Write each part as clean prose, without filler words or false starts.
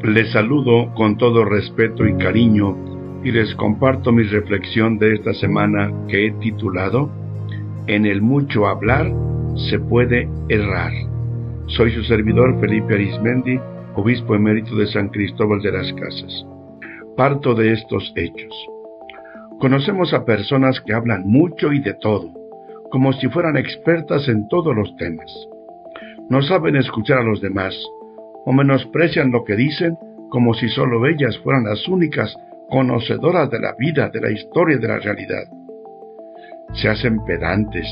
Les saludo con todo respeto y cariño y les comparto mi reflexión de esta semana que he titulado En el mucho hablar se puede errar. Soy su servidor Felipe Arizmendi, obispo emérito de San Cristóbal de las Casas. Parto de estos hechos. Conocemos a personas que hablan mucho y de todo, como si fueran expertas en todos los temas. No saben escuchar a los demás, o menosprecian lo que dicen como si solo ellas fueran las únicas conocedoras de la vida, de la historia y de la realidad. Se hacen pedantes,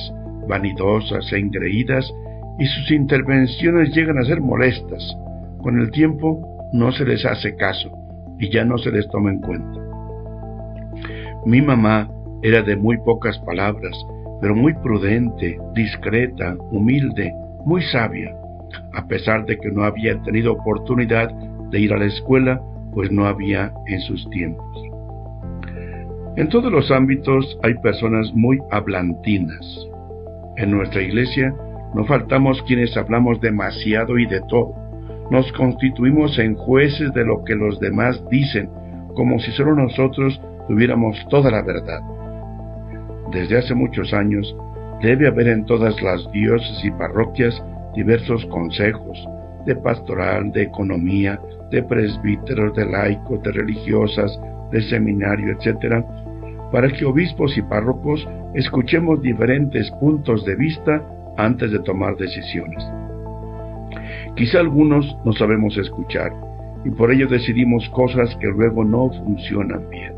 vanidosas e engreídas y sus intervenciones llegan a ser molestas. Con el tiempo no se les hace caso y ya no se les toma en cuenta. Mi mamá era de muy pocas palabras, pero muy prudente, discreta, humilde, muy sabia, a pesar de que no había tenido oportunidad de ir a la escuela, pues no había en sus tiempos. En todos los ámbitos hay personas muy hablantinas. En nuestra iglesia no faltamos quienes hablamos demasiado y de todo. Nos constituimos en jueces de lo que los demás dicen, como si solo nosotros tuviéramos toda la verdad. Desde hace muchos años, debe haber en todas las diócesis y parroquias diversos consejos de pastoral, de economía, de presbíteros, de laicos, de religiosas, de seminario, etc., para que obispos y párrocos escuchemos diferentes puntos de vista antes de tomar decisiones. Quizá algunos no sabemos escuchar y por ello decidimos cosas que luego no funcionan bien.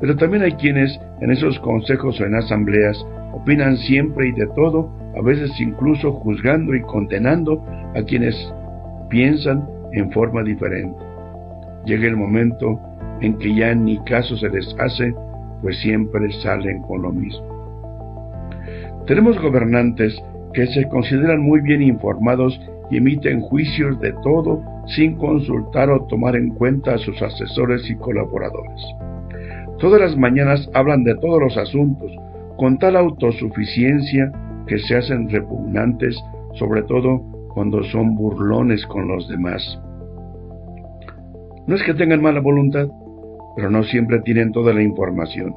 Pero también hay quienes en esos consejos o en asambleas opinan siempre y de todo, a veces incluso juzgando y condenando a quienes piensan en forma diferente. Llega el momento en que ya ni caso se les hace, pues siempre salen con lo mismo. Tenemos gobernantes que se consideran muy bien informados y emiten juicios de todo sin consultar o tomar en cuenta a sus asesores y colaboradores. Todas las mañanas hablan de todos los asuntos, con tal autosuficiencia que se hacen repugnantes, sobre todo cuando son burlones con los demás. No es que tengan mala voluntad, pero no siempre tienen toda la información.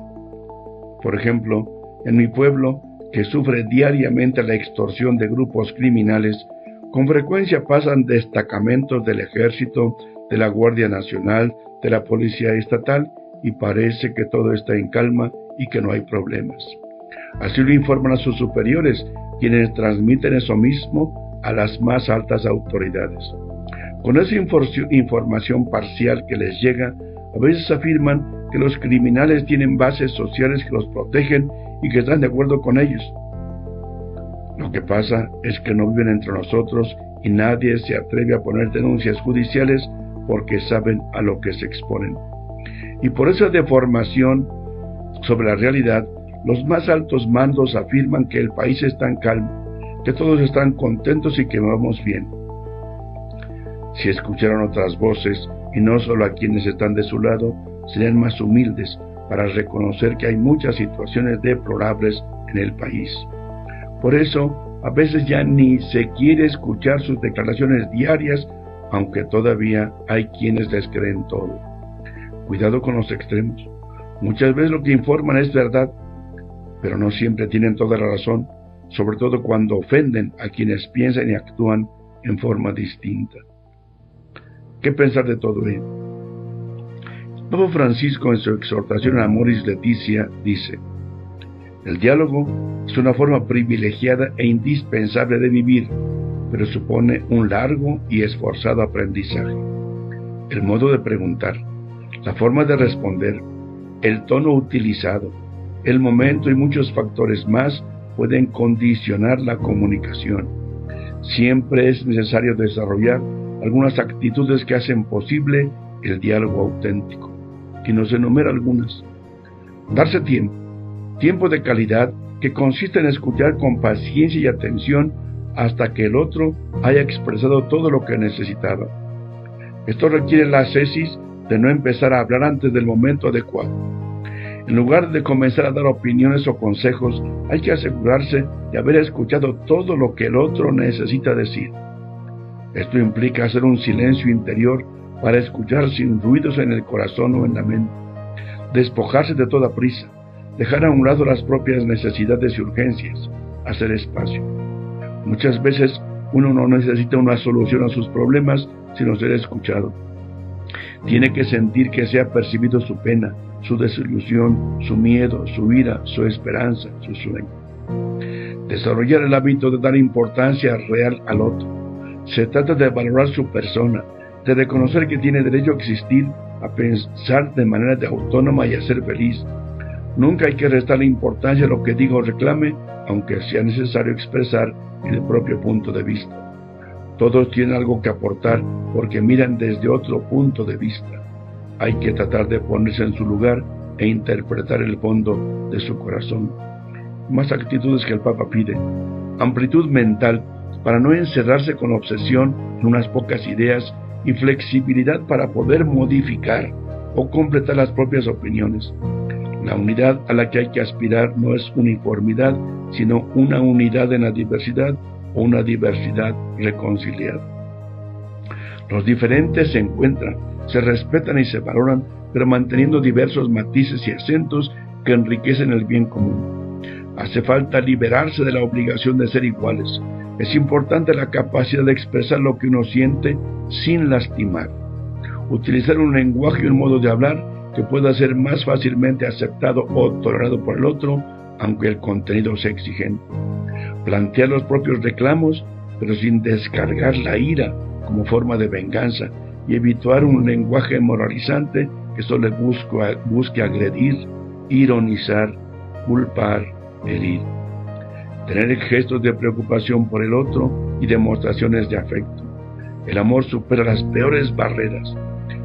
Por ejemplo, en mi pueblo, que sufre diariamente la extorsión de grupos criminales, con frecuencia pasan destacamentos del Ejército, de la Guardia Nacional, de la Policía Estatal, y parece que todo está en calma y que no hay problemas. Así lo informan a sus superiores, quienes transmiten eso mismo a las más altas autoridades. Con esa información parcial que les llega, a veces afirman que los criminales tienen bases sociales que los protegen y que están de acuerdo con ellos. Lo que pasa es que no viven entre nosotros y nadie se atreve a poner denuncias judiciales porque saben a lo que se exponen. Y por esa deformación sobre la realidad, los más altos mandos afirman que el país está en calma, que todos están contentos y que vamos bien. Si escucharan otras voces, y no solo a quienes están de su lado, serían más humildes para reconocer que hay muchas situaciones deplorables en el país. Por eso, a veces ya ni se quiere escuchar sus declaraciones diarias, aunque todavía hay quienes les creen todo. Cuidado con los extremos. Muchas veces lo que informan es verdad, pero no siempre tienen toda la razón, sobre todo cuando ofenden a quienes piensan y actúan en forma distinta. ¿Qué pensar de todo ello? Papa Francisco, en su exhortación a Amoris Laetitia, dice: el diálogo es una forma privilegiada e indispensable de vivir, pero supone un largo y esforzado aprendizaje. El modo de preguntar, la forma de responder, el tono utilizado, el momento y muchos factores más pueden condicionar la comunicación. Siempre es necesario desarrollar algunas actitudes que hacen posible el diálogo auténtico, y nos enumera algunas. Darse tiempo de calidad que consiste en escuchar con paciencia y atención hasta que el otro haya expresado todo lo que necesitaba. Esto requiere la ascesis de no empezar a hablar antes del momento adecuado. En lugar de comenzar a dar opiniones o consejos, hay que asegurarse de haber escuchado todo lo que el otro necesita decir. Esto implica hacer un silencio interior para escuchar sin ruidos en el corazón o en la mente, despojarse de toda prisa, dejar a un lado las propias necesidades y urgencias, hacer espacio. Muchas veces uno no necesita una solución a sus problemas, sino ser escuchado. Tiene que sentir que se ha percibido su pena, su desilusión, su miedo, su ira, su esperanza, su sueño. Desarrollar el hábito de dar importancia real al otro. Se trata de valorar su persona, de reconocer que tiene derecho a existir, a pensar de manera autónoma y a ser feliz. Nunca hay que restarle importancia a lo que diga o reclame, aunque sea necesario expresar el propio punto de vista. Todos tienen algo que aportar porque miran desde otro punto de vista. Hay que tratar de ponerse en su lugar e interpretar el fondo de su corazón. Más actitudes que el Papa pide. Amplitud mental para no encerrarse con obsesión en unas pocas ideas y flexibilidad para poder modificar o completar las propias opiniones. La unidad a la que hay que aspirar no es uniformidad, sino una unidad en la diversidad o una diversidad reconciliada. Los diferentes se encuentran, se respetan y se valoran, pero manteniendo diversos matices y acentos que enriquecen el bien común. Hace falta liberarse de la obligación de ser iguales. Es importante la capacidad de expresar lo que uno siente sin lastimar. Utilizar un lenguaje y un modo de hablar que pueda ser más fácilmente aceptado o tolerado por el otro, aunque el contenido sea exigente. Plantear los propios reclamos, pero sin descargar la ira como forma de venganza, y evitar un lenguaje moralizante que solo busque agredir, ironizar, culpar, herir. Tener gestos de preocupación por el otro y demostraciones de afecto. El amor supera las peores barreras.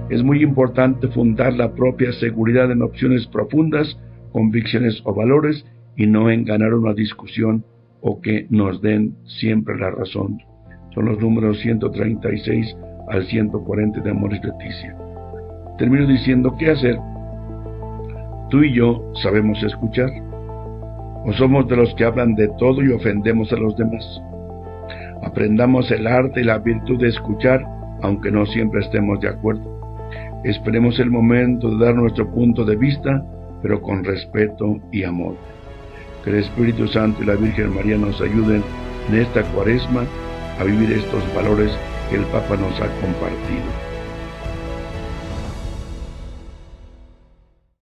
Es muy importante fundar la propia seguridad en opciones profundas, convicciones o valores, y no en ganar una discusión o que nos den siempre la razón. Son los números 136 al 140 de Amoris Laetitia. Termino diciendo, ¿qué hacer? ¿Tú y yo sabemos escuchar? ¿O somos de los que hablan de todo y ofendemos a los demás? Aprendamos el arte y la virtud de escuchar, aunque no siempre estemos de acuerdo. Esperemos el momento de dar nuestro punto de vista, pero con respeto y amor. Que el Espíritu Santo y la Virgen María nos ayuden en esta Cuaresma a vivir estos valores que el Papa nos ha compartido.